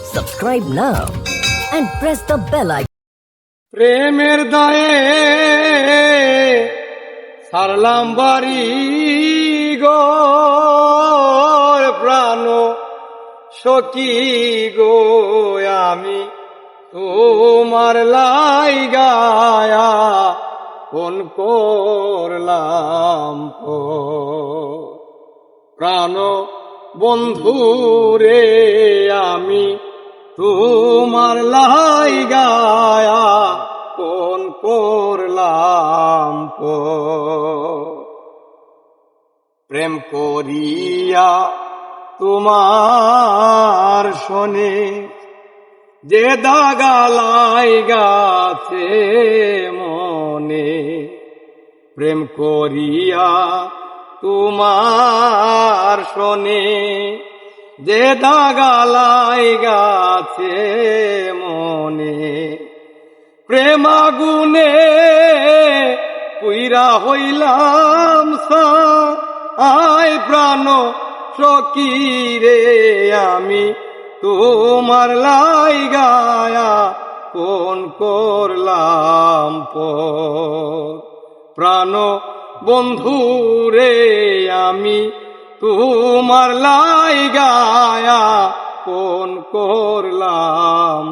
Subscribe now and press the bell icon. প্রেমের দায়ে সারলাম বাড়ি গোর প্রাণ সখী গো আমি তোমার লাইগায়া কোন করলাম প্রাণ বন্ধু রে আমি তোমার লাইগায়া কোন করলাম প্রেম করিয়া তোমার শোনে যে দাগা লাইগাছে মনে প্রেম করিয়া তোমার শোনে যে দাগা লাইগাছে মনে প্রেম আগুনে পুইরা হইলাম আয় প্রাণ সখী রে আমি তোমার লাইগায়া কোন করলাম প্রাণ বন্ধু রে আমি তোমার লাইগায়া কোন করলাম